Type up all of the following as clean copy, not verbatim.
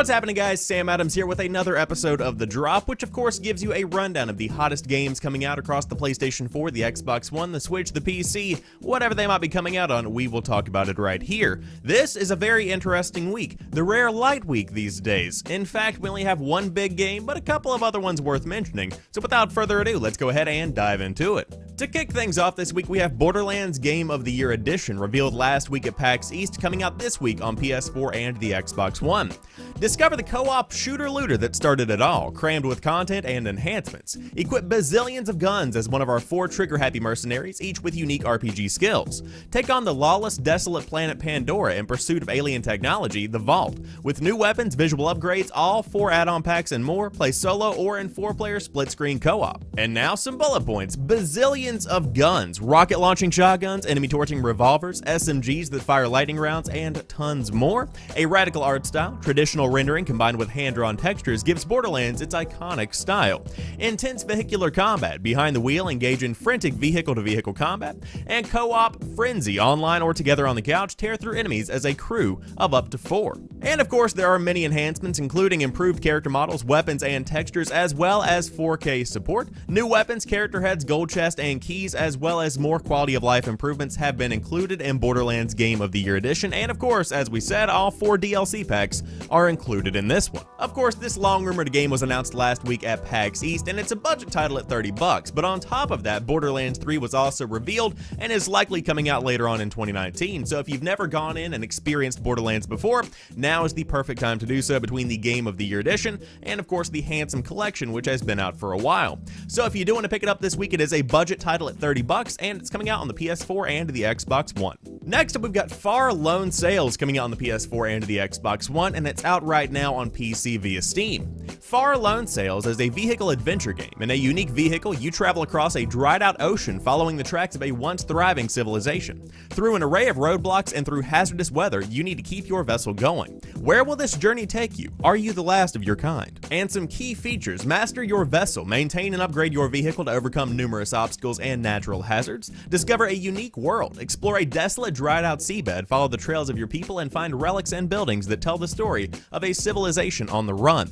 What's happening, guys? Sam Adams here with another episode of The Drop, which of course gives you a rundown of the hottest games coming out across the PlayStation 4, the Xbox One, the Switch, the PC, whatever they might be coming out on, we will talk about it right here. This is a very interesting week, the rare light week these days. In fact, we only have one big game, but a couple of other ones worth mentioning. So without further ado, let's go ahead and dive into it. To kick things off this week, we have Borderlands Game of the Year Edition, revealed last week at PAX East, coming out this week on PS4 and the Xbox One. Discover the co-op shooter-looter that started it all, crammed with content and enhancements. Equip bazillions of guns as one of our 4 trigger-happy mercenaries, each with unique RPG skills. Take on the lawless, desolate planet Pandora in pursuit of alien technology, the Vault. With new weapons, visual upgrades, all 4 add-on packs and more, play solo or in 4-player split-screen co-op. And now some bullet points. Bazillions of guns, rocket-launching shotguns, enemy-torching revolvers, SMGs that fire lightning rounds, and tons more. A radical art style, traditional rendering combined with hand-drawn textures gives Borderlands its iconic style. Intense vehicular combat, behind the wheel engage in frantic vehicle-to-vehicle combat, and co-op frenzy, online or together on the couch, tear through enemies as a crew of up to 4. And of course, there are many enhancements, including improved character models, weapons, and textures, as well as 4K support. New weapons, character heads, gold chest, and keys, as well as more quality of life improvements have been included in Borderlands Game of the Year Edition, and of course, as we said, all 4 DLC packs are included in this one. Of course, this long-rumored game was announced last week at PAX East, and it's a budget title at $30, but on top of that, Borderlands 3 was also revealed and is likely coming out later on in 2019, so if you've never gone in and experienced Borderlands before, now is the perfect time to do so between the Game of the Year Edition and of course the Handsome Collection, which has been out for a while. So if you do want to pick it up this week, it is a budget title at $30, and it's coming out on the PS4 and the Xbox One. Next up, we've got Far Lone Sails coming out on the PS4 and the Xbox One, and it's out right now on PC via Steam. Far Lone Sails is a vehicle adventure game. In a unique vehicle, you travel across a dried-out ocean following the tracks of a once-thriving civilization. Through an array of roadblocks and through hazardous weather, you need to keep your vessel going. Where will this journey take you? Are you the last of your kind? And some key features: master your vessel, maintain and upgrade your vehicle to overcome numerous obstacles and natural hazards, discover a unique world, explore a desolate dried-out seabed, follow the trails of your people, and find relics and buildings that tell the story of a civilization on the run.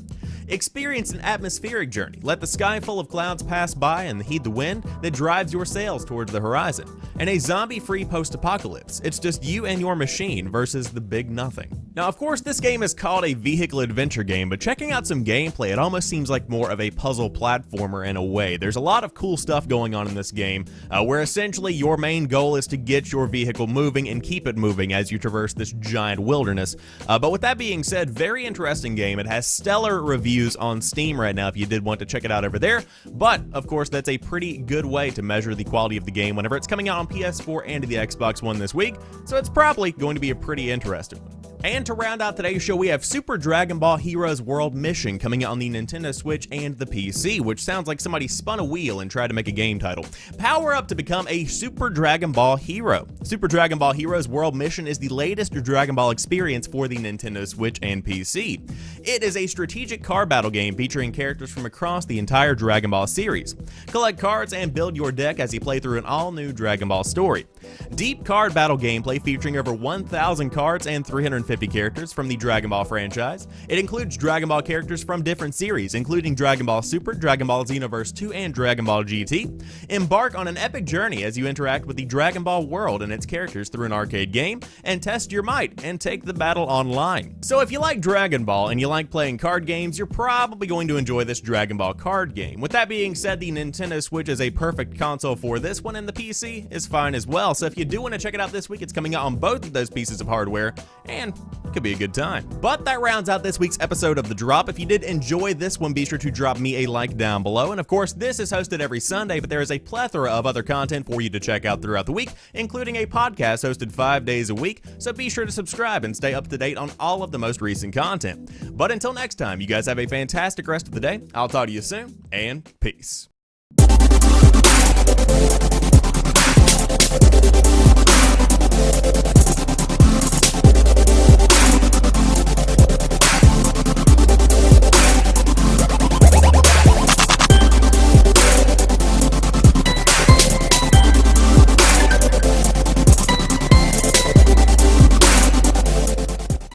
Experience an atmospheric journey. Let the sky full of clouds pass by and heed the wind that drives your sails towards the horizon. And a zombie-free post-apocalypse. It's just you and your machine versus the big nothing. Now, of course, this game is called a vehicle adventure game, but checking out some gameplay, it almost seems like more of a puzzle platformer in a way. There's a lot of cool stuff going on in this game, where essentially your main goal is to get your vehicle moving and keep it moving as you traverse this giant wilderness. But with that being said, very interesting game. It has stellar reviews on Steam right now if you did want to check it out over there, but of course that's a pretty good way to measure the quality of the game whenever it's coming out on PS4 and the Xbox One this week, so it's probably going to be a pretty interesting one. And to round out today's show, we have Super Dragon Ball Heroes World Mission coming out on the Nintendo Switch and the PC, which sounds like somebody spun a wheel and tried to make a game title. Power up to become a Super Dragon Ball hero. Super Dragon Ball Heroes World Mission is the latest Dragon Ball experience for the Nintendo Switch and PC. It is a strategic card battle game featuring characters from across the entire Dragon Ball series. Collect cards and build your deck as you play through an all-new Dragon Ball story. Deep card battle gameplay featuring over 1,000 cards and 350 characters from the Dragon Ball franchise. It includes Dragon Ball characters from different series, including Dragon Ball Super, Dragon Ball Xenoverse 2, and Dragon Ball GT. Embark on an epic journey as you interact with the Dragon Ball world and its characters through an arcade game, and test your might and take the battle online. So if you like Dragon Ball and you like playing card games, you're probably going to enjoy this Dragon Ball card game. With that being said, the Nintendo Switch is a perfect console for this one, and the PC is fine as well. So if you do want to check it out this week, it's coming out on both of those pieces of hardware, and it could be a good time. But that rounds out this week's episode of The Drop. If you did enjoy this one, be sure to drop me a like down below. And of course, this is hosted every Sunday, but there is a plethora of other content for you to check out throughout the week, including a podcast hosted 5 days a week. So be sure to subscribe and stay up to date on all of the most recent content. But until next time, you guys have a fantastic rest of the day. I'll talk to you soon, and peace.